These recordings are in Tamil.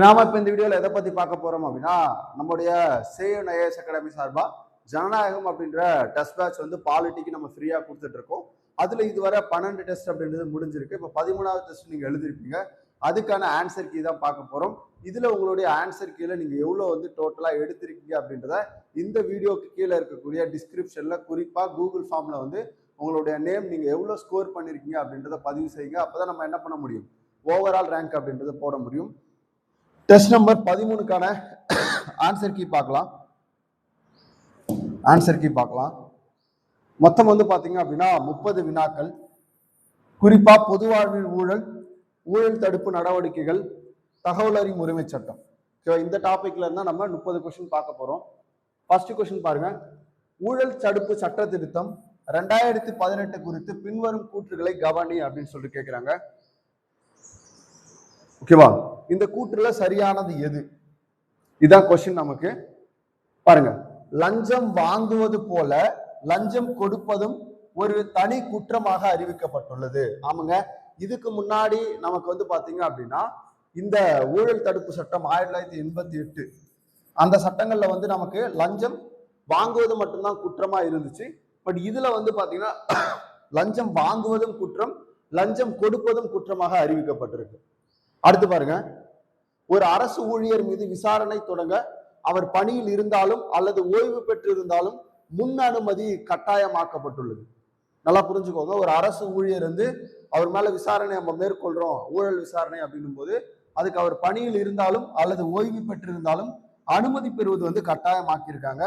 நாம இப்ப இந்த வீடியோல எதை பத்தி பார்க்க போறோம் அப்படின்னா, நம்முடைய சேவன் ஐஏஎஸ் அகாடமி சார்பா ஜனநாயகம் அப்படின்ற டெஸ்ட் பேட்ச் வந்து பாலிட்டிக்கு நம்ம ஃப்ரீயா கொடுத்துட்டு இருக்கோம். அதுல இதுவரை 12 டெஸ்ட் அப்படின்றது முடிஞ்சிருக்கு. இப்போ 13வது டெஸ்ட் நீங்க எழுதிருப்பீங்க. அதுக்கான ஆன்சர் கீ தான் பார்க்க போறோம். இதுல உங்களுடைய ஆன்சர் கீழ நீங்க எவ்வளவு வந்து டோட்டலா எடுத்திருக்கீங்க அப்படின்றத இந்த வீடியோக்கு கீழே இருக்கக்கூடிய டிஸ்கிரிப்ஷன்ல குறிப்பா கூகுள் ஃபார்ம்ல வந்து உங்களுடைய நேம் நீங்க எவ்வளவு ஸ்கோர் பண்ணிருக்கீங்க அப்படின்றத பதிவு செய்யுங்க. அப்பதான் நம்ம என்ன பண்ண முடியும், ஓவரால் ரேங்க் அப்படின்றத போட முடியும். டெஸ்ட் நம்பர் 13க்கான ஆன்சர் கீ பார்க்கலாம். மொத்தம் வந்து பாத்தீங்க அப்படின்னா 30 வினாக்கள். குறிப்பா பொது வாழ்வில் ஊழல் தடுப்பு நடவடிக்கைகள், தகவல் அறியும் உரிமை சட்டம், இந்த டாபிக்ல இருந்தா நம்ம 30 கொஸ்டின் பார்க்க போறோம். ஃபர்ஸ்ட் கொஸ்டின் பாருங்க. ஊழல் தடுப்பு சட்ட திருத்தம் 2018 குறித்து பின்வரும் கூற்றுகளை கவனி அப்படின்னு சொல்லிட்டு கேட்கிறாங்க. ஓகேவா, இந்த கூற்றுல சரியானது எது? இதான் கொஸ்டின் நமக்கு. பாருங்க, லஞ்சம் வாங்குவது போல லஞ்சம் கொடுப்பதும் ஒரு தனி குற்றமாக அறிவிக்கப்பட்டுள்ளது. ஆமாங்க, இதுக்கு முன்னாடி நமக்கு வந்து பாத்தீங்க அப்படின்னா இந்த ஊழல் தடுப்பு சட்டம் 1988 அந்த சட்டங்கள்ல வந்து நமக்கு லஞ்சம் வாங்குவது மட்டும்தான் குற்றமா இருந்துச்சு. பட் இதுல வந்து பாத்தீங்கன்னா லஞ்சம் வாங்குவதும் குற்றம், லஞ்சம் கொடுப்பதும் குற்றமாக அறிவிக்கப்பட்டிருக்கு. அடுத்து பாருங்க, ஒரு அரசு ஊழியர் மீது விசாரணை தொடங்க அவர் பணியில் இருந்தாலும் அல்லது ஓய்வு பெற்றிருந்தாலும் முன் அனுமதி கட்டாயமாக்கப்பட்டுள்ளது. நல்லா புரிஞ்சுக்கோங்க, ஒரு அரசு ஊழியர் வந்து அவர் மேல விசாரணை நம்ம மேற்கொள்றோம், ஊழல் விசாரணை அப்படின்னும் போது அதுக்கு அவர் பணியில் இருந்தாலும் அல்லது ஓய்வு பெற்றிருந்தாலும் அனுமதி பெறுவது வந்து கட்டாயமாக்கியிருக்காங்க.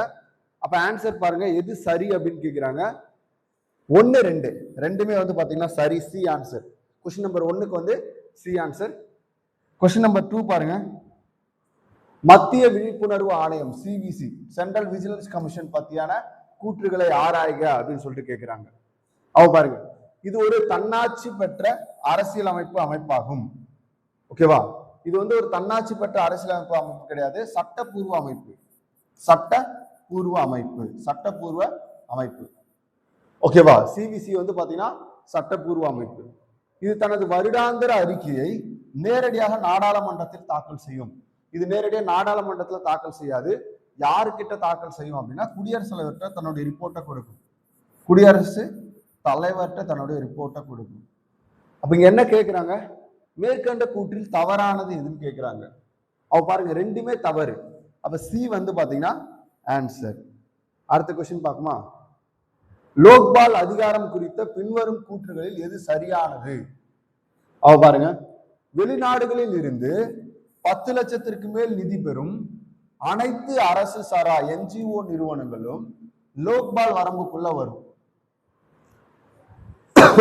அப்ப ஆன்சர் பாருங்க, எது சரி அப்படின்னு கேட்கிறாங்க. 1, 2 ரெண்டுமே வந்து பாத்தீங்கன்னா சரி, சி ஆன்சர். கொஸ்டின் நம்பர் 1க்கு வந்து சி ஆன்சர். கொஸ்டின் நம்பர் 2 பாருங்க. மத்திய விழிப்புணர்வு ஆணையம் சிவிசி, சென்ட்ரல் விஜிலன்ஸ் கமிஷன் பத்தியான கூற்றுகளை ஆராய்க அப்படின்னு சொல்லிட்டு கேட்கிறாங்க. பாருங்க, இது ஒரு தன்னாட்சி பெற்ற அரசியல் அமைப்பாகும். ஓகேவா, இது வந்து ஒரு தன்னாட்சி பெற்ற அரசியல் அமைப்பு கிடையாது, சட்டப்பூர்வ அமைப்பு. ஓகேவா, சிவிசி வந்து பாத்தீங்கன்னா சட்டப்பூர்வ அமைப்பு. இது தனது வருடாந்திர அறிக்கையை நேரடியாக நாடாளுமன்றத்தில் தாக்கல் செய்யும். இது நேரடியாக நாடாளுமன்றத்தில் தாக்கல் செய்யாது. யாருக்கிட்ட தாக்கல் செய்யும் அப்படின்னா குடியரசுத் தலைவர்கிட்ட தன்னுடைய ரிப்போர்ட்டை கொடுக்கும். அப்ப இங்க என்ன கேட்கிறாங்க, மேற்கண்ட கூற்றில் தவறானது எதுன்னு கேட்கிறாங்க. பாருங்க, ரெண்டுமே தவறு. அப்ப சி வந்து பாத்தீங்கன்னா ஆன்சர். அடுத்த கொஸ்டின் பார்க்குமா. லோக்பால் அதிகாரம் குறித்த பின்வரும் கூற்றுகளில் எது சரியானது? பாருங்க, வெளிநாடுகளில் இருந்து 10 லட்சத்திற்கு மேல் நிதி பெறும் அனைத்து அரசு சாரா என்ஜிஓ நிறுவனங்களும் லோக்பால் வரம்புக்குள்ள வரும்.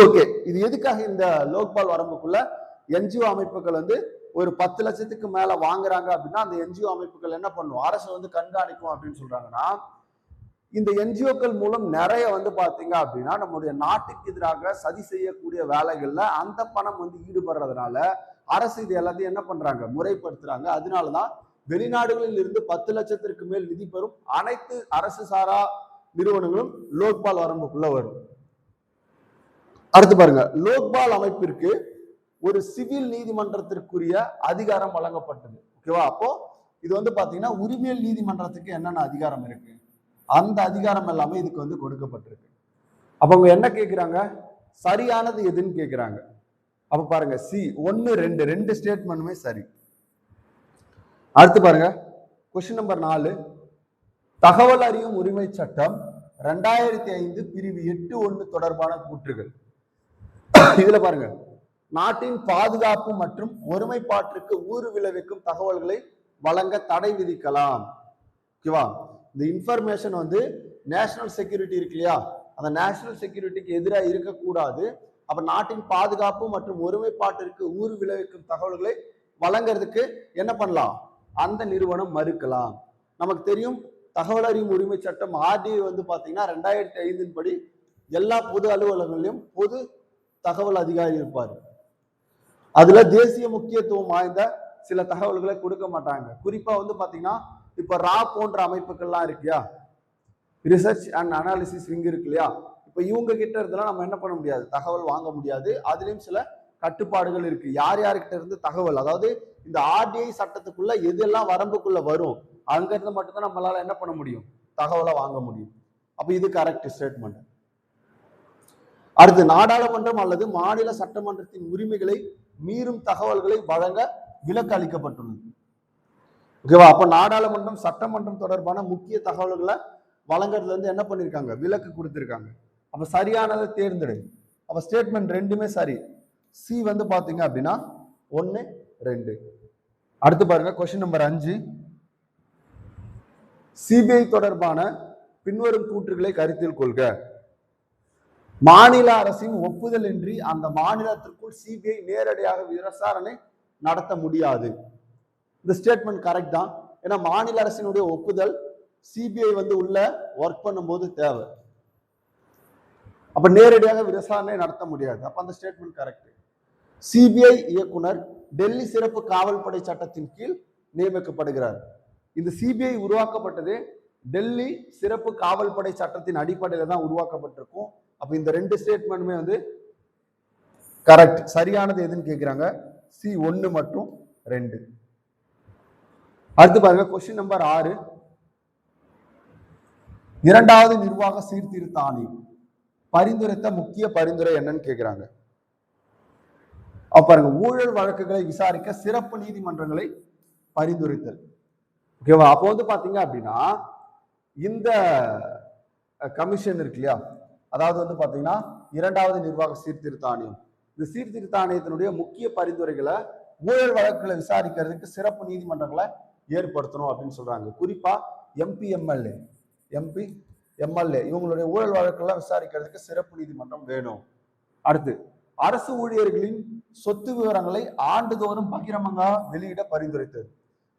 ஓகே, இது எதுக்காக இந்த லோக்பால் வரம்புக்குள்ள என்ஜிஓ அமைப்புகள் வந்து ஒரு 10 லட்சத்துக்கு மேல வாங்குறாங்க அப்படின்னா அந்த என்ஜிஓ அமைப்புகள் என்ன பண்ணும், அரசு வந்து கண்காணிக்கும் அப்படின்னு சொல்றாங்கன்னா, இந்த என்ஜிஓக்கள் மூலம் நிறைய வந்து பாத்தீங்க அப்படின்னா நம்முடைய நாட்டுக்கு எதிராக சதி செய்யக்கூடிய வேலைகள்ல அந்த பணம் வந்து ஈடுபடுறதுனால அரசு இது எல்லாத்தையும் என்ன பண்றாங்க, முறைப்படுத்துறாங்க. அதனாலதான் வெளிநாடுகளில் இருந்து 10 லட்சத்திற்கு மேல் நிதி பெறும் அனைத்து அரசு சாரா நிறுவனங்களும் லோக்பால் வரம்புக்குள்ள வரும். அடுத்து பாருங்க, லோக்பால் அமைப்பிற்கு ஒரு சிவில் நீதிமன்றத்திற்குரிய அதிகாரம் வழங்கப்பட்டது. ஓகேவா, அப்போ இது வந்து பாத்தீங்கன்னா உரிமையல் நீதிமன்றத்துக்கு என்னென்ன அதிகாரம் இருக்கு, அந்த அதிகாரம் எல்லாமே இதுக்கு வந்து கொடுக்கப்பட்டிருக்கு. அப்ப அவங்க என்ன கேட்கிறாங்க, சரியானது எதுன்னு கேட்கிறாங்க. அப்ப பாருங்க, சி 1, 2 ரெண்டு ஸ்டேட்மெண்ட்டுமே சரி. அடுத்து பாருங்க, கொஸ்டின் நம்பர் 4. தகவல் அறியும் உரிமை சட்டம் 2005 பிரிவு 8(1) தொடர்பான கூற்றுகள். இதுல பாருங்க, நாட்டின் பாதுகாப்பு மற்றும் ஒருமைப்பாட்டிற்கு ஊறு விளைவிக்கும் தகவல்களை வழங்க தடை விதிக்கலாம். ஓகேவா, இந்த இன்ஃபர்மேஷன் வந்து நேஷனல் செக்யூரிட்டி இருக்கு இல்லையா, அந்த நேஷனல் செக்யூரிட்டிக்கு எதிராக இருக்கக்கூடாது. அப்ப நாட்டின் பாதுகாப்பு மற்றும் ஒருமைப்பாட்டிற்கு ஊறு விளைவிக்கும் தகவல்களை வழங்குறதுக்கு என்ன பண்ணலாம், அந்த நிறுவனம் மறுக்கலாம். நமக்கு தெரியும், தகவல் அறியும் உரிமை சட்டம் ஆர்டிஐ வந்து பாத்தீங்கன்னா 2005 படி எல்லா பொது அலுவலகங்களிலும் பொது தகவல் அதிகாரி இருப்பாரு. அதுல தேசிய முக்கியத்துவம் வாய்ந்த சில தகவல்களை கொடுக்க மாட்டாங்க. குறிப்பா வந்து பாத்தீங்கன்னா இப்ப ரா போன்ற அமைப்புகள்லாம் இருக்கியா, ரிசர்ச் அண்ட் அனாலிசிஸ் விங் இருக்கு இல்லையா, இப்ப இவங்க கிட்ட இருந்தெல்லாம் நம்ம என்ன பண்ண முடியாது, தகவல் வாங்க முடியாது. அதுலயும் சில கட்டுப்பாடுகள் இருக்கு. யார் யார்கிட்ட இருந்து தகவல், அதாவது இந்த ஆர்டிஐ சட்டத்துக்குள்ள எதெல்லாம் வரம்புக்குள்ள வரும் அங்க இருந்து மட்டும்தான் நம்மளால என்ன பண்ண முடியும், தகவலை வாங்க முடியும். அப்ப இது கரெக்ட் ஸ்டேட்மெண்ட். அடுத்து, நாடாளுமன்றம் அல்லது மாநில சட்டமன்றத்தின் உரிமைகளை மீறும் தகவல்களை வழங்க விலக்கு அளிக்கப்பட்டுள்ளது. ஓகேவா? அப்ப நாடாளுமன்றம் சட்டமன்றம் தொடர்பான முக்கிய தகவல்களை வழங்குறதுல இருந்து என்ன பண்ணிருக்காங்க, விலக்கு கொடுத்திருக்காங்க. அப்ப சரியானதை தேர்ந்தெடு. அப்ப ஸ்டேட்மெண்ட் ரெண்டுமே சரி. சி வந்து பாத்தீங்க அப்படின்னா 1, 2. அடுத்து பாருங்க, கொஸ்டின் நம்பர் 5. சிபிஐ தொடர்பான பின்வரும் கூற்றுகளை கருத்தில் கொள்க. மாநில அரசின் ஒப்புதல் இன்றி அந்த மாநிலத்திற்குள் சிபிஐ நேரடியாக விசாரணை நடத்த முடியாது. இந்த ஸ்டேட்மெண்ட் கரெக்ட் தான். ஏன்னா மாநில அரசினுடைய ஒப்புதல் சிபிஐ வந்து உள்ள ஒர்க் பண்ணும்போது தேவை. அப்ப நேரடியாக விசாரணை நடத்த முடியாது. அப்ப அந்த ஸ்டேட்மெண்ட் கரெக்ட். சிபிஐ இயக்குனர் டெல்லி சிறப்பு காவல்படை சட்டத்தின் கீழ் நியமிக்கப்படுகிறார். இந்த சிபிஐ உருவாக்கப்பட்டது டெல்லி சிறப்பு காவல்படை சட்டத்தின் அடிப்படையில தான் உருவாக்கப்பட்டிருக்கும். அப்ப இந்த 2 ஸ்டேட்மெண்ட்டுமே வந்து கரெக்ட். சரியானது எதுன்னு கேட்கிறாங்க, சி 1 மற்றும் 2. அடுத்து பாருங்க, கொஸ்டின் நம்பர் 6. இரண்டாவது நிர்வாக சீர்திருத்த ஆணையம் பரிந்துரைத்த முக்கிய பரிந்துரை என்னன்னு கேட்கிறாங்க. பாருங்க, ஊழல் வழக்குகளை விசாரிக்க சிறப்பு நீதிமன்றங்களை பரிந்துரைத்தல். ஓகேவா? அப்போ வந்து பாத்தீங்க அப்படின்னா இந்த கமிஷன் இருக்கு இல்லையா, அதாவது வந்து பாத்தீங்கன்னா இரண்டாவது நிர்வாக சீர்திருத்த ஆணையம், இந்த சீர்திருத்த ஆணையத்தினுடைய முக்கிய பரிந்துரைகளை ஊழல் வழக்குகளை விசாரிக்கிறதுக்கு சிறப்பு நீதிமன்றங்களை ஏற்படுத்தணும் அப்படின்னு சொல்றாங்க. குறிப்பா எம்பி எம்எல்ஏ இவங்களுடைய ஊழல் வழக்கெல்லாம் விசாரிக்கிறதுக்கு சிறப்பு நீதிமன்றம் வேணும். அடுத்து, அரசு ஊழியர்களின் சொத்து விவரங்களை ஆண்டுதோறும் பகிரங்கமாக வெளியிட பரிந்துரைத்தது.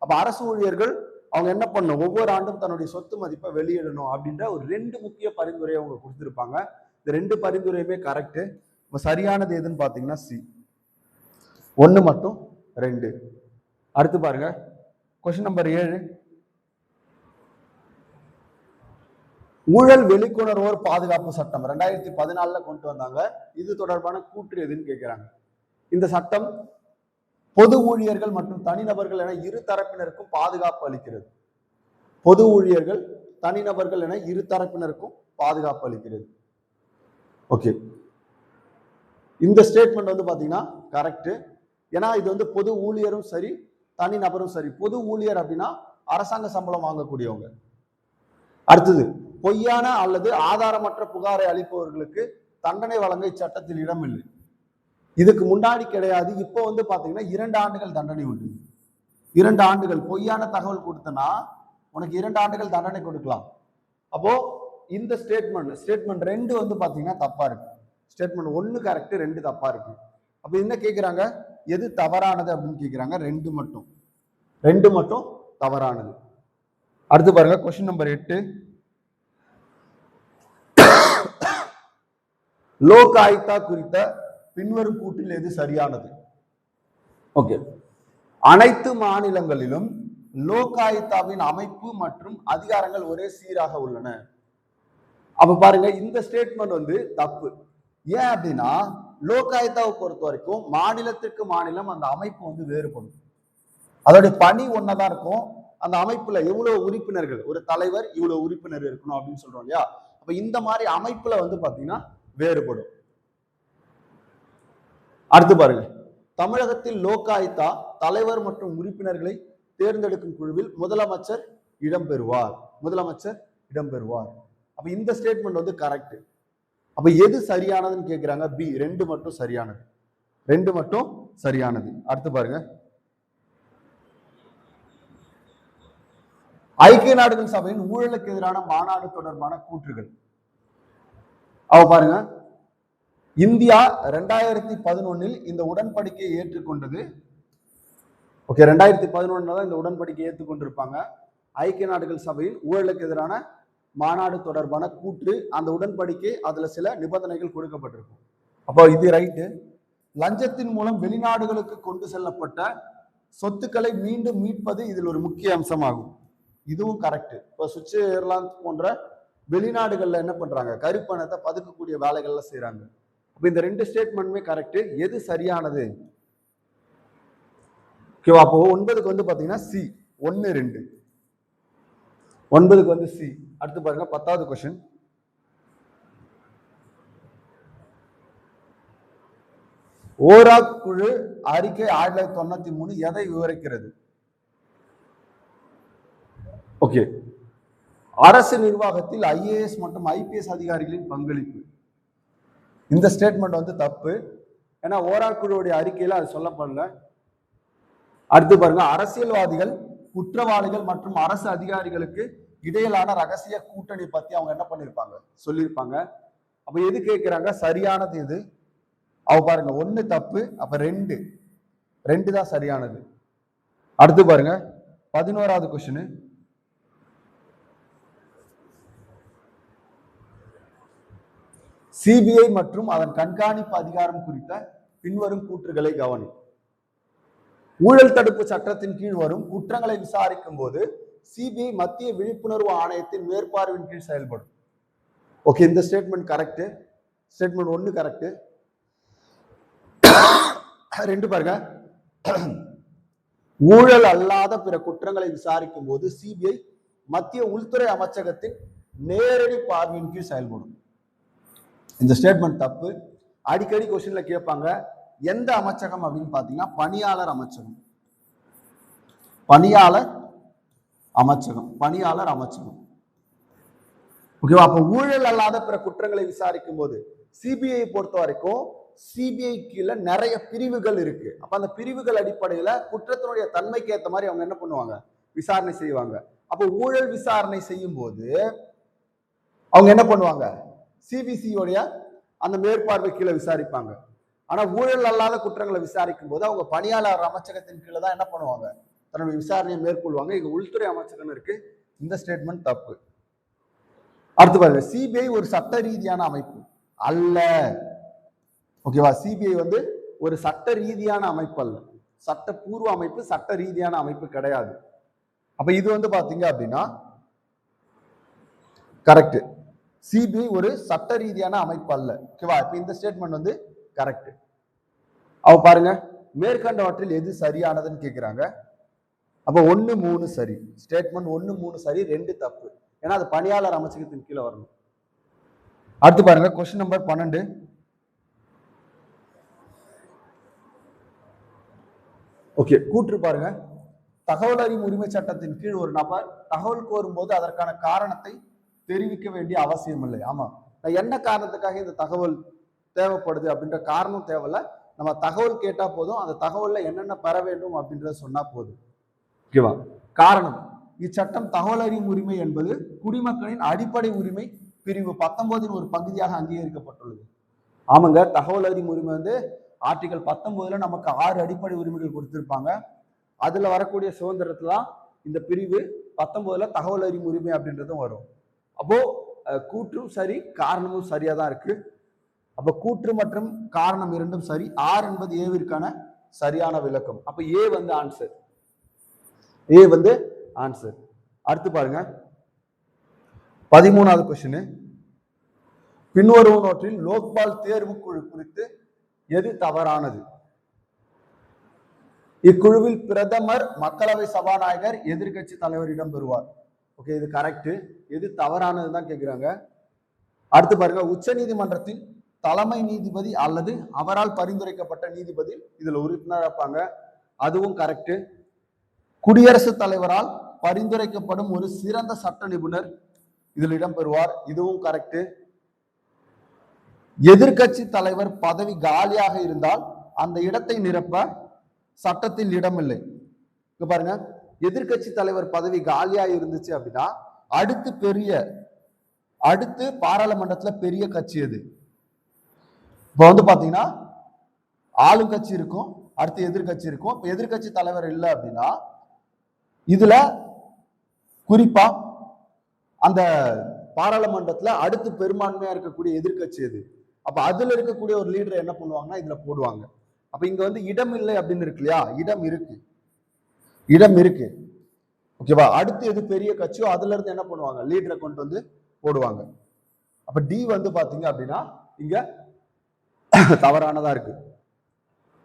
அப்ப அரசு ஊழியர்கள் அவங்க என்ன பண்ணணும், ஒவ்வொரு ஆண்டும் தன்னுடைய சொத்து மதிப்பை வெளியிடணும் அப்படின்ற ஒரு 2 முக்கிய பரிந்துரையை அவங்க கொடுத்திருப்பாங்க. இந்த 2 பரிந்துரையுமே கரெக்ட். சரியானது எதுன்னு பாத்தீங்கன்னா சி 1 மற்றும் 2. அடுத்து பாருங்க, கொஸ்டின் நம்பர் 7. ஊழல் வெளிக்கொணர்வோர் பாதுகாப்பு சட்டம் 2014 கொண்டு வந்தாங்க. இது தொடர்பான கூற்று எதுன்னு கேட்கிறாங்க. இந்த சட்டம் பொது ஊழியர்கள் மற்றும் தனிநபர்கள் என இரு தரப்பினருக்கும் பாதுகாப்பு அளிக்கிறது. பொது ஊழியர்கள், தனிநபர்கள் என இரு தரப்பினருக்கும் பாதுகாப்பு அளிக்கிறது. ஓகே, இந்த ஸ்டேட்மெண்ட் வந்து பாத்தீங்கன்னா கரெக்ட். ஏன்னா இது வந்து பொது ஊழியரும் சரி, தனிநபரும் சரி. பொது ஊழியர் அப்படின்னா அரசாங்க சம்பளம் வாங்கக்கூடியவங்க. அடுத்தது, பொய்யான அல்லது ஆதாரமற்ற புகாரை அளிப்பவர்களுக்கு தண்டனை வழங்க இச்சட்டத்தில் இடமில்லை. இதுக்கு முன்னாடி கிடையாது. இப்போ வந்து பாத்தீங்கன்னா 2 ஆண்டுகள் தண்டனை உண்டு. 2 ஆண்டுகள் பொய்யான தகவல் கொடுத்தனா உனக்கு 2 ஆண்டுகள் தண்டனை கொடுக்கலாம். அப்போ இந்த ஸ்டேட்மெண்ட் 2 வந்து பாத்தீங்கன்னா தப்பா இருக்கு. ஸ்டேட்மெண்ட் 1 கரெக்ட், 2 தப்பா இருக்கு. அப்ப என்ன கேட்கிறாங்க, எது தவறானது அப்படின்னு கேட்கிறாங்க. 2 மட்டும் தவறானது. அடுத்து பாருங்க, கொஸ்டின் நம்பர் 8. லோக் ஆயுக்தா குறித்த பின்வரும் கூற்றில் எது சரியானது? ஓகே, அனைத்து மாநிலங்களிலும் லோக் ஆயுக்தாவின் அமைப்பு மற்றும் அதிகாரங்கள் ஒரே சீராக உள்ளன. அப்ப பாருங்க, இந்த ஸ்டேட்மெண்ட் வந்து தப்பு. ஏன் அப்படின்னா லோக் ஆயுக்தாவை பொறுத்த வரைக்கும் மாநிலத்திற்கு மாநிலம் அந்த அமைப்பு வந்து வேறுபடும். அதோடைய பணி ஒன்னதான் இருக்கும். அந்த அமைப்புல எவ்வளவு உறுப்பினர்கள், ஒரு தலைவர் இவ்வளவு உறுப்பினர் இருக்கணும் அப்படின்னு சொல்றோம் இல்லையா. அப்ப இந்த மாதிரி அமைப்புல வந்து பாத்தீங்கன்னா வேறுபடும். அடுத்து பாருங்க, தமிழகத்தில் லோக் ஆயுக்தா தலைவர் மற்றும் உறுப்பினர்களை தேர்ந்தெடுக்கும் குழுவில் முதலமைச்சர் இடம்பெறுவார். அப்ப இந்த ஸ்டேட்மெண்ட் வந்து கரெக்ட். அப்ப எது சரியானதுன்னு கேட்கிறாங்க. பி 2 மட்டும் சரியானது. அடுத்து பாருங்க, ஐக்கிய நாடுகள் சபையின் ஊழலுக்கு எதிரான மாநாடு தொடர்பான கூற்றுகள். பாருங்க, இந்தியா 2011 இந்த உடன்படிக்கையை ஏற்றுக்கொண்டது. ஓகே, 2011 இந்த உடன்படிக்கையை ஏற்றுக்கொண்டிருப்பாங்க. ஐக்கிய நாடுகள் சபையில் ஊழலுக்கு எதிரான மாநாடு தொடர்பான கூற்று, அந்த உடன்படிக்கை அதுல சில நிபந்தனைகள் கொடுக்கப்பட்டிருக்கும். அப்போ இது ரைட்டு. லஞ்சத்தின் மூலம் வெளிநாடுகளுக்கு கொண்டு செல்லப்பட்ட சொத்துக்களை மீண்டும் மீட்பது இதில் ஒரு முக்கிய அம்சமாகும். இதுவும் கரெக்ட். இப்போ சுவிட்சர்லாந்து போன்ற வெளிநாடுகள்ல என்ன பண்றாங்க, கருப்பணத்தை பதுக்கக்கூடிய வேலைகள்ல செய்யறாங்க. அப்ப இந்த ரெண்டு ஸ்டேட்மெண்ட்டுமே கரெக்ட். எது சரியானது? ஓகேவா? அப்போ 9க்கு வந்து பாத்தீங்கன்னா சி, 1 2. 9க்கு வந்து சி. அடுத்து பாருங்க 10வது क्वेश्चन. ஓராக் குழு அறிக்கை 1993 எதை விவரிக்கிறது? ஓகே, அரசு நிர்வாகத்தில் IAS மற்றும் IPS அதிகாரிகளின் பங்களிப்பு. இந்த ஸ்டேட்மெண்ட் வந்து தப்பு. ஏன்னா ஓராக் குழுவுடைய அறிக்கையில அது சொல்லப்படல. அடுத்து பாருங்க, அரசியல்வாதிகள், குற்றவாளிகள் மற்றும் அரசு அதிகாரிகளுக்கு இடையிலான ரகசிய கூட்டணி பத்தி அவங்க என்ன பண்ணிருப்பாங்க, சொல்லியிருப்பாங்க. அப்ப எது கேட்கிறாங்க, சரியானது எது? அவ பாருங்க 1 தப்பு, அப்ப 2 தான் சரியானது. அடுத்து பாருங்க 11வது क्वेश्चन. சிபிஐ மற்றும் அதன் கண்காணிப்பு அதிகாரம் குறித்த பின்வரும் கூற்றுகளை கவனி. ஊழல் தடுப்பு சட்டத்தின் கீழ் வரும் குற்றங்களை விசாரிக்கும் போது சிபிஐ மத்திய விழிப்புணர்வு ஆணையத்தின் மேற்பார்வையின் கீழ் செயல்படும். ஓகே, இந்த ஸ்டேட்மெண்ட் கரெக்ட். Statement 1 correct. 2 பாருங்க, ஊழல் அல்லாத பிற குற்றங்களை விசாரிக்கும் போது சிபிஐ மத்திய உள்துறை அமைச்சகத்தின் நேரடி பார்வையின் கீழ் செயல்படும். இந்த ஸ்டேட்மெண்ட் தப்பு. அடிக்கடி क्वेश्चनல கேட்பாங்க, எந்த அமைச்சகம் அப்படின்னு பாத்தீங்கன்னா பணியாளர் அமைச்சகம். பணியாளர் அமைச்சகம். ஓகேவா? அப்ப ஊழல் அல்லாத பிற குற்றங்களை விசாரிக்கும் போது சிபிஐ பொறுத்த வரைக்கும் சிபிஐ கீழே நிறைய பிரிவுகள் இருக்கு. அப்ப அந்த பிரிவுகள் அடிப்படையில குற்றத்தினுடைய தன்மைக்கு ஏற்ற மாதிரி அவங்க என்ன பண்ணுவாங்க, விசாரணை செய்வாங்க. அப்ப ஊழல் விசாரணை செய்யும் போது அவங்க என்ன பண்ணுவாங்க, சிபிசியோடைய அந்த மேற்பார்வை கீழே விசாரிப்பாங்க. ஆனா ஊழல் அல்லாத குற்றங்களை விசாரிக்கும் போது அவங்க பணியாளர் அமைச்சகத்தின் கீழே தான் என்ன பண்ணுவாங்க, தன்னுடைய விசாரணையை மேற்கொள்வாங்க. இங்க உள்துறை அமைச்சகம் இருக்கு. இந்த ஸ்டேட்மெண்ட் தப்பு. அடுத்து பாருங்க, சிபிஐ ஒரு சட்ட ரீதியான அமைப்பு அல்ல. ஓகேவா? சிபிஐ வந்து ஒரு சட்ட ரீதியான அமைப்பு அல்ல. சட்டப்பூர்வ அமைப்பு, சட்ட ரீதியான அமைப்பு கிடையாது. அப்ப இது வந்து பாத்தீங்க அப்படின்னா கரெக்ட். சிபிஐ ஒரு சட்ட ரீதியான அமைப்பு அல்ல. ஓகேவா? இப்ப இந்த ஸ்டேட்மெண்ட் வந்து கரெக்ட். அவ பாருங்க, மேற்கண்டவற்றில் எது சரியானதுன்னு கேட்கிறாங்க. அப்ப 1 3 சரி. ஸ்டேட்மெண்ட் 1 3 சரி, 2 தப்பு. ஏன்னா அது பணியாளர் அமைச்சகத்தின் கீழே வரணும். அடுத்து பாருங்க, क्वेश्चन நம்பர் 12. ஓகே, கூற்று பாருங்க. தகவல் அறியும் உரிமை சட்டத்தின் கீழ் ஒரு நபர் தகவல் கோரும் போது அதற்கான காரணத்தை தெரிவிக்க வேண்டிய அவசியம் இல்லை. ஆமா, என்ன காரணத்துக்காக இந்த தகவல் தேவைப்படுது அப்படின்ற காரணம் தேவையில்ல. நம்ம தகவல் கேட்டா போதும், அந்த தகவல்ல என்னென்ன பெற வேண்டும் அப்படின்றத சொன்னா போதும். ஓகேவா? காரணம், இச்சட்டம் தகவல் அறியும் உரிமை என்பது குடிமக்களின் அடிப்படை உரிமை பிரிவு 19 ஒரு பகுதியாக அங்கீகரிக்கப்பட்டுள்ளது. ஆமாங்க, தகவல் அறியும் உரிமை வந்து ஆர்டிகல் 19 நமக்கு 6 அடிப்படை உரிமைகள் கொடுத்திருப்பாங்க. அதுல வரக்கூடிய சுதந்திரத்துல தான் இந்த பிரிவு 19 தகவல் அறியும் உரிமை அப்படின்றதும் வரும். அப்போ கூற்றும் சரி, காரணமும் சரியா தான் இருக்கு. அப்ப கூற்று மற்றும் காரணம் இரண்டும் சரி. ஆர் என்பது ஏவிற்கான சரியான விளக்கம். அப்ப ஏ வந்து ஆன்சர். ஏ வந்து ஆன்சர். அடுத்து பாருங்க 13வது क्वेश्चन. பின்வருவனவற்றில் லோக்பால் தேர்வு குழு குறித்து எது தவறானது? இக்குழுவில் பிரதமர், மக்களவை சபாநாயகர், எதிர்கட்சி தலைவர் இடம் பெறுவார். ஓகே, இது கரெக்ட். எது தவறானது தான் கேட்கிறாங்க. அடுத்து பாருங்க, உச்ச நீதிமன்றத்தின் தலைமை நீதிபதி அல்லது அவரால் பரிந்துரைக்கப்பட்ட நீதிபதி இதுல உறுப்பினர் இருப்பாங்க. அதுவும் கரெக்ட். குடியரசுத் தலைவரால் பரிந்துரைக்கப்படும் ஒரு சிறந்த சட்ட நிபுணர் இதில் இடம் பெறுவார். இதுவும் கரெக்ட். எதிர்கட்சி தலைவர் பதவி காலியாக இருந்தால் அந்த இடத்தை நிரப்ப சட்டத்தில் இடமில்லை. பாருங்க, எதிர்கட்சி தலைவர் பதவி காலியா இருந்துச்சு அப்படின்னா அடுத்து பாராளுமன்றத்துல பெரிய கட்சி எது? இப்ப வந்து பாத்தீங்கன்னா ஆளுங்கட்சி இருக்கும், அடுத்து எதிர்கட்சி இருக்கும். இப்ப எதிர்கட்சி தலைவர் இல்லை அப்படின்னா இதுல குறிப்பா அந்த பாராளுமன்றத்துல அடுத்து பெரும்பான்மையா இருக்கக்கூடிய எதிர்கட்சி எது? அப்ப அதுல இருக்கக்கூடிய ஒரு லீடர் என்ன பண்ணுவாங்கன்னா இதுல போடுவாங்க. அப்ப இங்க வந்து இடம் இல்லை அப்படின்னு இருக்கு இல்லையா? இடம் இருக்கு. ஓகேவா? அடுத்து எது பெரிய கட்சியோ அதுல இருந்து என்ன பண்ணுவாங்க, லீடரை கொண்டு வந்து போடுவாங்க. அப்ப டி வந்து பாத்தீங்க அப்படின்னா இங்க தவறானதா இருக்கு.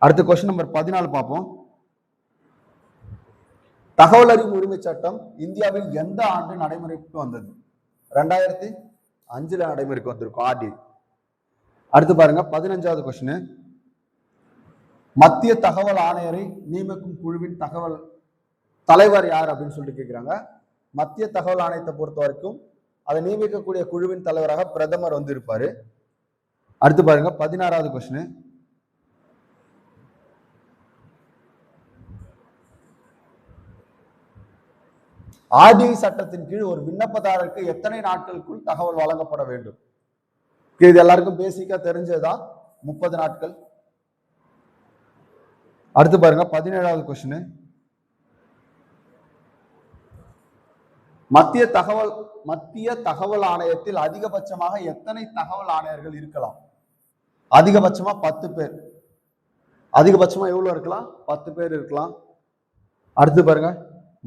அடுத்த கொஸ்டின் நம்பர் 14 பார்ப்போம். தகவல் அறியும் உரிமை சட்டம் இந்தியாவில் எந்த ஆண்டு நடைமுறைக்கு வந்தது? 2005 நடைமுறைக்கு வந்திருக்கும் ஆர்டி. அடுத்து பாருங்க 15வது கொஸ்டின். மத்திய தகவல் ஆணையரை நியமிக்கும் குழுவின் தலைவர் யார் அப்படின்னு சொல்லிட்டு கேட்கிறாங்க. மத்திய தகவல் ஆணையத்தை பொறுத்த வரைக்கும் அதை நியமிக்கக்கூடிய குழுவின் தலைவராக பிரதமர் வந்து இருப்பாரு. அடுத்து பாருங்க 16வது கொஸ்டின். ஆர்டிஐ சட்டத்தின் கீழ் ஒரு விண்ணப்பதாரருக்கு எத்தனை நாட்களுக்குள் தகவல் வழங்கப்பட வேண்டும்? இது எல்லாருக்கும் பேசிக்கா தெரிஞ்சதுதான், 30 நாட்கள். அடுத்து பாருங்க 17வது கொஸ்டின். மத்திய தகவல் ஆணையத்தில் அதிகபட்சமாக எத்தனை தகவல் ஆணையர்கள் இருக்கலாம்? அதிகபட்சமா 10 பேர். அதிகபட்சமா எவ்வளவு இருக்கலாம்? 10 பேர் இருக்கலாம். அடுத்து பாருங்க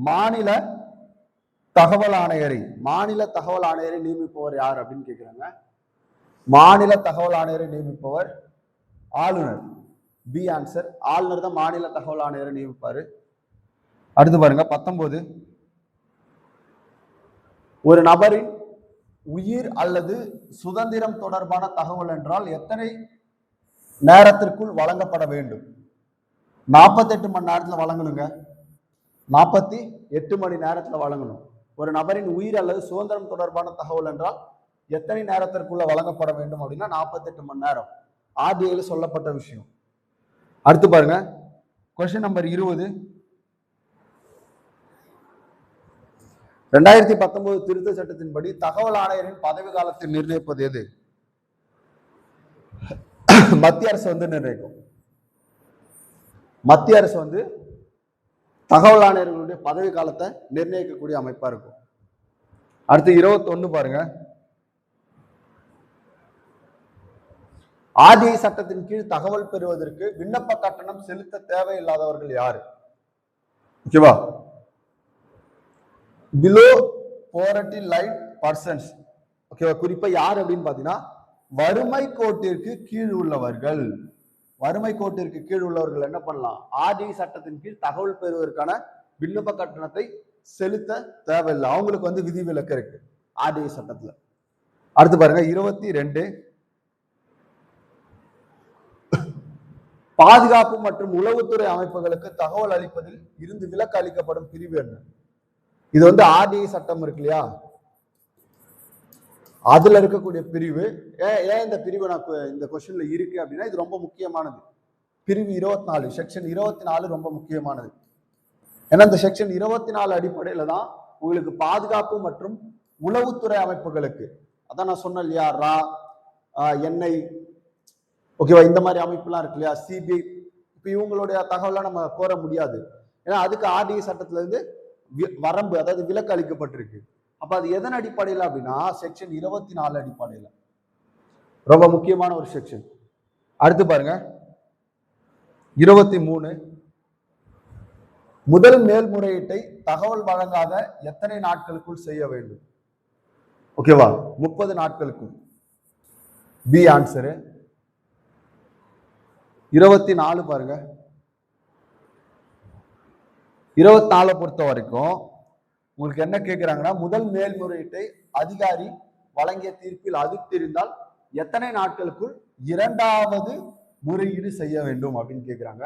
மாநில தகவல் ஆணையரை நியமிப்பவர் யார் அப்படின்னு கேட்கிறாங்க. மாநில தகவல் ஆணையரை நியமிப்பவர் ஆளுநர். B answer. ஆளுநர் தான் மாநில தகவல் ஆணையரை நியமிப்பாரு. அடுத்து பாருங்க 19. ஒரு நபரின் உயிர் அல்லது சுதந்திரம் தொடர்பான தகவல் என்றால் எத்தனை நேரத்திற்குள் வழங்கப்பட வேண்டும்? 48 மணி நேரத்துல வழங்கணுங்க. 48 மணி நேரத்துல வழங்கணும். ஒரு நபரின் உயிர் அல்லது சுதந்திரம் தொடர்பான தகவல் என்றால் எத்தனை நேரத்திற்குள்ள வழங்கப்பட வேண்டும் அப்படின்னா 48 மணி நேரம். ஆர்டிஐல சொல்லப்பட்ட விஷயம். அடுத்து பாருங்க கொஸ்டின் நம்பர் 20. 2019 திருத்த சட்டத்தின்படி தகவல் ஆணையரின் பதவி காலத்தை நிர்ணயிப்பது எது? மத்திய அரசு வந்து நிர்ணயிக்கும். மத்திய அரசு வந்து தகவல் ஆணையர்களுடைய பதவி காலத்தை நிர்ணயிக்கக்கூடிய அமைப்பா இருக்கும். அடுத்து 21 பாருங்க. ஆர்டிஐ சட்டத்தின் கீழ் தகவல் பெறுவதற்கு விண்ணப்ப கட்டணம் செலுத்த தேவையில்லாதவர்கள் யாரு? ஓகேவா? Below போவர்ட்டி line persons. ஓகேவா? குறிப்பா யார் அப்படின்னு பாத்தீங்கன்னா வறுமை கோட்டிற்கு கீழ் உள்ளவர்கள். வறுமை கோட்டிற்கு கீழ் உள்ளவர்கள் என்ன பண்ணலாம்? ஆர்டிஐ சட்டத்தின் கீழ் தகவல் பெறுவதற்கான விண்ணப்ப கட்டணத்தை செலுத்த தேவையில்லை. அவங்களுக்கு வந்து விதிவிலக்கு இருக்கு ஆர்டிஐ சட்டத்துல. அடுத்து பாருங்க 22. பாதுகாப்பு மற்றும் உளவுத்துறை அமைப்புகளுக்கு தகவல் அளிப்பதில் இருந்து விலக்கு அளிக்கப்படும் பிரிவு என்ன? இது வந்து ஆர்டிஐ சட்டம் இருக்கு இல்லையா, அதுல இருக்கக்கூடிய பிரிவு. ஏன் இந்த பிரிவு நான் இந்த கொஸ்டின்ல இருக்கு அப்படின்னா இது ரொம்ப முக்கியமானது. பிரிவு 24 செக்ஷன் 24 ரொம்ப முக்கியமானது. ஏன்னா இந்த செக்ஷன் 24 அடிப்படையில தான் உங்களுக்கு பாதுகாப்பு மற்றும் உளவுத்துறை அமைப்புகளுக்கு, அதான் நான் சொன்னேன் இல்லையா, ரா என்ஐ, ஓகேவா, இந்த மாதிரி அமைப்புலாம் இருக்கு இல்லையா, சிபிஐ, இப்ப இவங்களுடைய தகவலாம் நம்ம கோர முடியாது. ஏன்னா அதுக்கு ஆர்டிஐ சட்டத்துல இருந்து வரம்பு, அதாவது விலக்கு அளிக்கப்பட்டிருக்கு. அப்ப அது எதன் அடிப்படையில் அப்படின்னா செக்ஷன் 24 அடிப்படையில். ரொம்ப முக்கியமான ஒரு செக்ஷன். அடுத்து பாருங்க 23. முதல் மேல்முறையீட்டை தகவல் வழங்காத எத்தனை நாட்களுக்குள் செய்ய வேண்டும்? ஓகேவா? 30 நாட்களுக்குள். B answer. 24 பாருங்க. 24 பொறுத்த வரைக்கும் உங்களுக்கு என்ன கேட்கிறாங்கன்னா முதல் மேல்முறையீட்டை அதிகாரி வழங்கிய தீர்ப்பில் அதிர்த்திருந்தால் எத்தனை நாட்களுக்குள் இரண்டாவது முறையீடு செய்ய வேண்டும் அப்படின்னு கேட்கிறாங்க.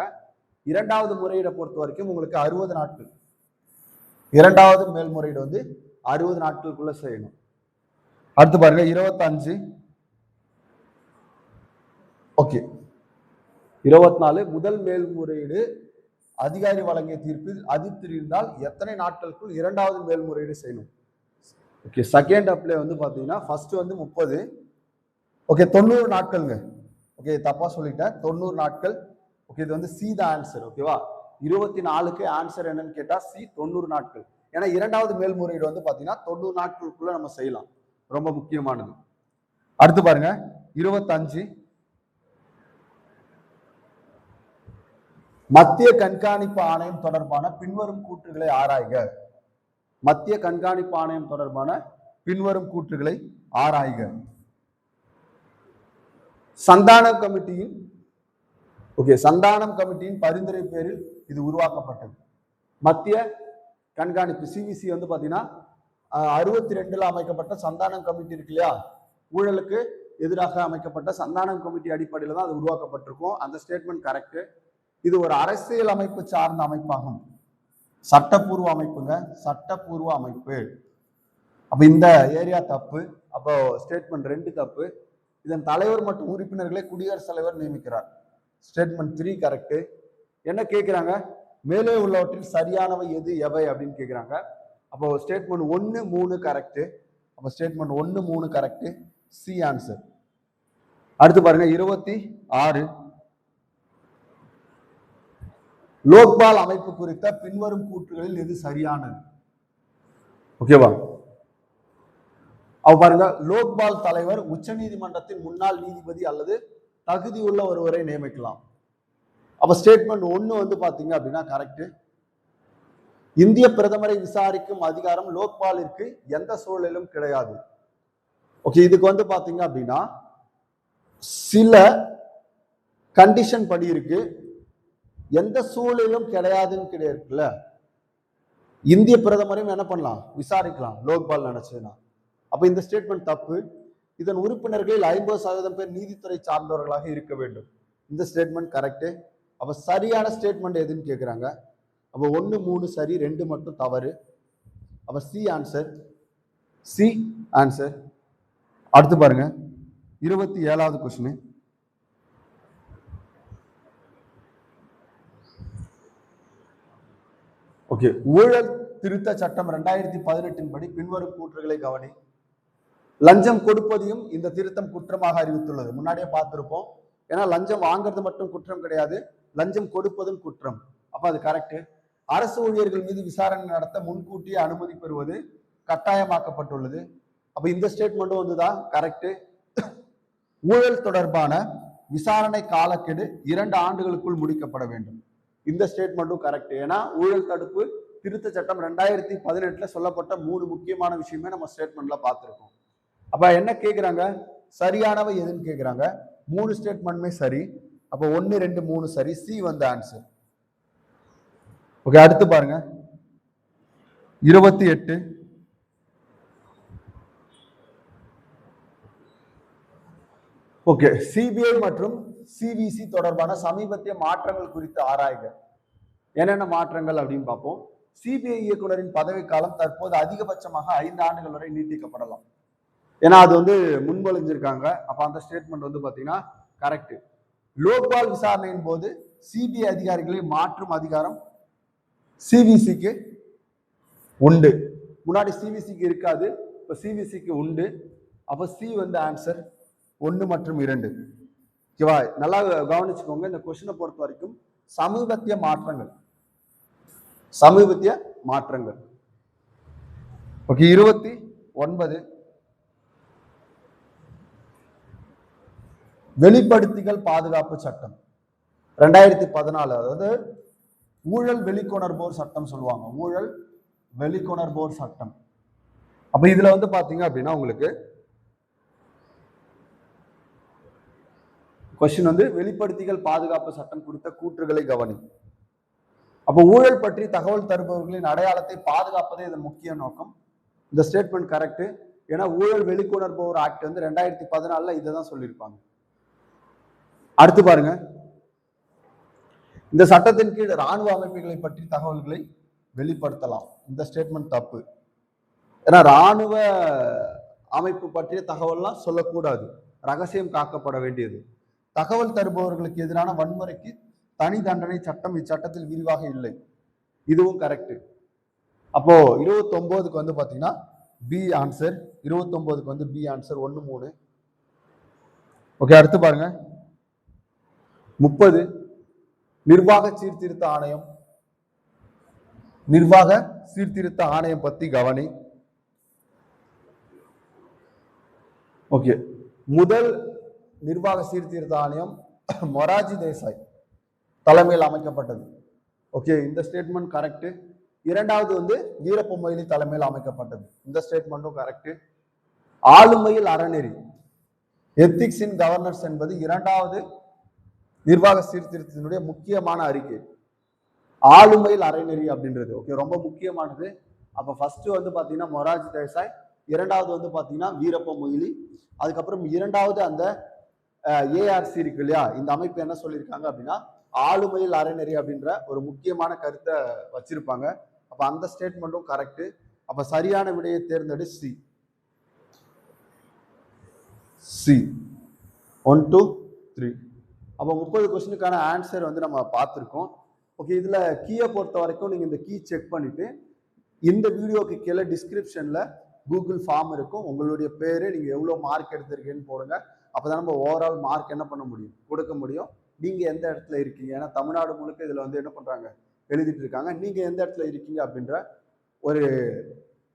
இரண்டாவது முறையீடை பொறுத்த வரைக்கும் உங்களுக்கு 60 நாட்கள். இரண்டாவது மேல்முறையீடு வந்து 60 நாட்களுக்குள்ள செய்யணும். அடுத்து பாருங்க 25. ஓகே 24 முதல் மேல்முறையீடு அதிகாரி வழங்கிய தீர்ப்பில் அதிர்த்திருந்தால் எத்தனை நாட்களுக்குள் இரண்டாவது மேல்முறையீடு செய்யணும்? ஓகே செகண்ட் அப்ளை வந்து பாத்தீங்கன்னா ஃபர்ஸ்ட் வந்து 30. ஓகே 90 நாட்கள்ங்க. ஓகே தப்பா சொல்லிட்டேன், 90 நாட்கள். ஓகே இது வந்து சி தான் ஆன்சர். ஓகேவா? 24க்கு ஆன்சர் என்னன்னு கேட்டா சி 90 நாட்கள். ஏன்னா இரண்டாவது மேல்முறையீடு வந்து பாத்தீங்கன்னா 90 நாட்களுக்குள்ள நம்ம செய்யலாம். ரொம்ப முக்கியமானது. அடுத்து பாருங்க 25. மத்திய கண்காணிப்பு ஆணையம் தொடர்பான பின்வரும் கூற்றுகளை ஆராய்க. மத்திய கண்காணிப்பு ஆணையம் தொடர்பான பின்வரும் கூற்றுகளை ஆராய்க. சந்தானம் கமிட்டியின் சந்தானம் கமிட்டியின் பரிந்துரை பேரில் இது உருவாக்கப்பட்டது. மத்திய கண்காணிப்பு சிவிசி வந்து பாத்தீங்கன்னா 62ல அமைக்கப்பட்ட சந்தானம் கமிட்டி இருக்கு இல்லையா, ஊழலுக்கு எதிராக அமைக்கப்பட்ட சந்தானம் கமிட்டி அடிப்படையில் தான் அது உருவாக்கப்பட்டிருக்கும். அந்த ஸ்டேட்மெண்ட் கரெக்ட். இது ஒரு அரசியல் அமைப்பு சார்ந்த அமைப்பாகும். சட்டப்பூர்வ அமைப்புங்க, சட்டப்பூர்வ அமைப்பு. அப்ப இந்த ஏரியா தப்பு. அப்போ ஸ்டேட்மெண்ட் 2 தப்பு. இதன் தலைவர் மற்றும் உறுப்பினர்களை குடியரசுத் தலைவர் நியமிக்கிறார். Statement 3 correct. என்ன கேட்கிறாங்க, மேலே உள்ளவற்றில் சரியானவை எது எவை அப்படின்னு கேட்கிறாங்க. அப்போ ஸ்டேட்மெண்ட் 1, 3 கரெக்ட். அப்போ ஸ்டேட்மெண்ட் 1, 3 கரெக்ட். C answer. அடுத்து பாருங்க 26. லோக்பால் அமைப்பு குறித்த பின்வரும் கூற்றுகளில் எது சரியானது? ஓகேவா? அவ பாருங்க, லோக்பால் தலைவர் உச்ச நீதிமன்றத்தின் முன்னாள் நீதிபதி அல்லது தகுதியுள்ள ஒருவரை நியமிக்கலாம். அப்ப ஸ்டேட்மெண்ட் 1 வந்து பாத்தீங்க அப்படின்னா கரெக்ட். இந்திய பிரதமரை விசாரிக்கும் அதிகாரம் லோக்பாலிற்கு எந்த சூழலிலும் கிடையாது. ஓகே, இதுக்கு வந்து பாத்தீங்க அப்படின்னா சில கண்டிஷன் படி இருக்கு. எந்த சூழலிலும் கிடையாதுன்னு கிடையாதுல்ல. இந்திய பிரதமரையும் என்ன பண்ணலாம், விசாரிக்கலாம் லோக்பால் நினைச்சதுன்னா. அப்ப இந்த ஸ்டேட்மெண்ட் தப்பு. இதன் உறுப்பினர்களில் 50% பேர் நீதித்துறை சார்ந்தவர்களாக இருக்க வேண்டும். இந்த ஸ்டேட்மெண்ட் கரெக்ட். அப்ப சரியான ஸ்டேட்மெண்ட் எதுன்னு கேட்கிறாங்க. அப்ப 1, 3 சரி, 2 மட்டும் தவறு. அப்ப சி ஆன்சர். C answer. அடுத்து பாருங்க 27வது கொஸ்டின். ஓகே, ஊழல் திருத்த சட்டம் 2018 படி பின்வரும் கூற்றுகளை கவனி. லஞ்சம் கொடுப்பதையும் இந்த திருத்தம் குற்றமாக அறிவித்துள்ளது. முன்னாடியே பார்த்திருப்போம். ஏன்னா லஞ்சம் வாங்குறது மட்டும் குற்றம் கிடையாது, லஞ்சம் கொடுப்பதும் குற்றம். அப்ப அது கரெக்ட். அரசு ஊழியர்கள் மீது விசாரணை நடத்த முன்கூட்டியே அனுமதி பெறுவது கட்டாயமாக்கப்பட்டுள்ளது. அப்ப இந்த ஸ்டேட்மெண்ட்டும் வந்துதான் கரெக்ட். ஊழல் தொடர்பான விசாரணை காலக்கெடு 2 ஆண்டுகளுக்குள் முடிக்கப்பட வேண்டும். இந்த ஸ்டேட்மெண்ட்டும் கரெக்ட். ஏன்னா ஊழல் தடுப்பு திருத்த சட்டம் 2018 சொல்லப்பட்ட 3 முக்கியமான விஷயமே நம்ம ஸ்டேட்மெண்ட்ல பார்த்திருக்கோம். அப்ப என்ன கேட்கிறாங்க, சரியானவை எதுன்னு கேட்கிறாங்க. 3 ஸ்டேட்மெண்ட்மே சரி. அப்ப 1, 2, 3 சரி. சி வந்து ஆன்சர். ஓகே, அடுத்து பாருங்க 28. ஓகே, சிபிஐ மற்றும் சிவிசி தொடர்பான சமீபத்திய மாற்றங்கள் குறித்து ஆராய்க. என்னென்ன மாற்றங்கள் அப்படின்னு பார்ப்போம். சிபிஐ இயக்குனரின் பதவிக்காலம் தற்போது அதிகபட்சமாக 5 ஆண்டுகள் வரை நீட்டிக்கப்படலாம். ஏன்னா அது வந்து முன்மொழிஞ்சிருக்காங்க. அப்ப அந்த ஸ்டேட்மெண்ட் வந்து பாத்தீங்கன்னா கரெக்ட். லோக்பால் விசாரணையின் போது சிபிஐ அதிகாரிகளை மாற்றும் அதிகாரம் சிவிசிக்கு உண்டு. முன்னாடி சிவிசிக்கு இருக்காது, இப்ப சிவிசிக்கு உண்டு. அப்ப சி வந்து ஆன்சர். 1 மற்றும் 2. ஓகேவா? நல்லா கவனிச்சுக்கோங்க. இந்த கொஸ்டினை பொறுத்த வரைக்கும் சமீபத்திய மாற்றங்கள். ஓகே, 29. வெளிப்படுத்திகள் பாதுகாப்பு சட்டம் 2014. அதாவது ஊழல் வெளிக்கொணர்போர் சட்டம் சொல்லுவாங்க. ஊழல் வெளிக்கொணர்போர் சட்டம். அப்ப இதுல வந்து பாத்தீங்க அப்படின்னா உங்களுக்கு கொஸ்டின் வந்து வெளிப்படுத்திகள் பாதுகாப்பு சட்டம் குறித்த கூற்றுகளை கவனி. அப்ப ஊழல் பற்றி தகவல் தருபவர்களின் அடையாளத்தை பாதுகாப்பதே இதன் முக்கிய நோக்கம். இந்த ஸ்டேட்மெண்ட் கரெக்ட். ஏன்னா ஊழல் வெளிக்கொணர்போர் ஆக்ட் வந்து 2014 இதைதான் சொல்லியிருப்பாங்க. அடுத்து பாருங்க, இந்த சட்டத்தின் கீழ் ராணுவ அமைப்புகளை பற்றி தகவல்களை வெளிப்படுத்தலாம். இந்த ஸ்டேட்மெண்ட் தப்பு. ஏன்னா ராணுவ அமைப்பு பற்றிய தகவல்லாம் சொல்லக்கூடாது, ரகசியம் காக்கப்பட வேண்டியது. தகவல் தருபவர்களுக்கு எதிரான வன்முறைக்கு தனி தண்டனை சட்டம் இச்சட்டத்தில் விரிவாக இல்லை. இதுவும் கரெக்ட். அப்போ 29க்கு வந்து பாத்தீங்கன்னா பி ஆன்சர். 29க்கு வந்து பி ஆன்சர். 1, 3. ஓகே, அடுத்து பாருங்க 30. நிர்வாக சீர்திருத்த ஆணையம். நிர்வாக சீர்திருத்த ஆணையம் பத்தி கவனி. ஓகே, முதல் நிர்வாக சீர்திருத்த ஆணையம் மொராஜி தேசாய் தலைமையில் அமைக்கப்பட்டது. ஓகே, இந்த ஸ்டேட்மெண்ட் கரெக்ட். 2வது வந்து வீரப்ப மொய்லி தலைமையில் அமைக்கப்பட்டது. இந்த ஸ்டேட்மெண்ட்டும் கரெக்ட். ஆளுமையில் அறநெறி எத்திக்ஸ் இன் கவர்னன்ஸ் என்பது இரண்டாவது நிர்வாக சீர்திருத்தத்தினுடைய முக்கியமான அறிக்கை. ஆளுமையில் அறநெறி அப்படின்றது ஓகே ரொம்ப முக்கியமானது. அப்ப ஃபர்ஸ்ட் வந்து பாத்தீங்கன்னா மொரார்ஜி தேசாய், இரண்டாவது வந்து பாத்தீங்கன்னா வீரப்ப மொய்லி, அதுக்கப்புறம் இரண்டாவது அந்த ஏஆர்சி இருக்கு இல்லையா, இந்த அமைப்பு என்ன சொல்லியிருக்காங்க அப்படின்னா ஆளுமையில் அறநெறி அப்படின்ற ஒரு முக்கியமான கருத்தை வச்சிருப்பாங்க. அப்ப அந்த ஸ்டேட்மெண்ட்டும் கரெக்ட். அப்ப சரியான விடையை தேர்ந்தெடு சி. சி 1 2 3. அப்போ 30 கொஸ்டினுக்கான ஆன்சர் வந்து நம்ம பார்த்துருக்கோம். ஓகே, இதுல கீயை பொறுத்த வரைக்கும் நீங்க இந்த கீ செக் பண்ணிட்டு இந்த வீடியோக்கு கீழே டிஸ்கிரிப்ஷன்ல கூகுள் ஃபார்ம் இருக்கும். உங்களுடைய பேரு, நீங்க எவ்வளவு மார்க் எடுத்திருக்கீங்கன்னு போடுங்க. அப்பதான் நம்ம ஓவரால் மார்க் என்ன பண்ண முடியும், கொடுக்க முடியும். நீங்க எந்த இடத்துல இருக்கீங்க, ஏன்னா தமிழ்நாடு முழுக்க இதுல வந்து என்ன பண்றாங்க, எழுதிட்டு இருக்காங்க. நீங்க எந்த இடத்துல இருக்கீங்க அப்படின்ற ஒரு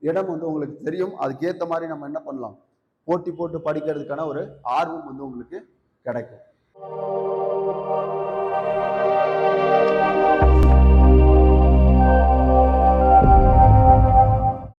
இடம் வந்து உங்களுக்கு தெரியும். அதுக்கேற்ற மாதிரி நம்ம என்ன பண்ணலாம், போட்டி போட்டு படிக்கிறதுக்கான ஒரு ஆர்வம் வந்து உங்களுக்கு கிடைக்கும்.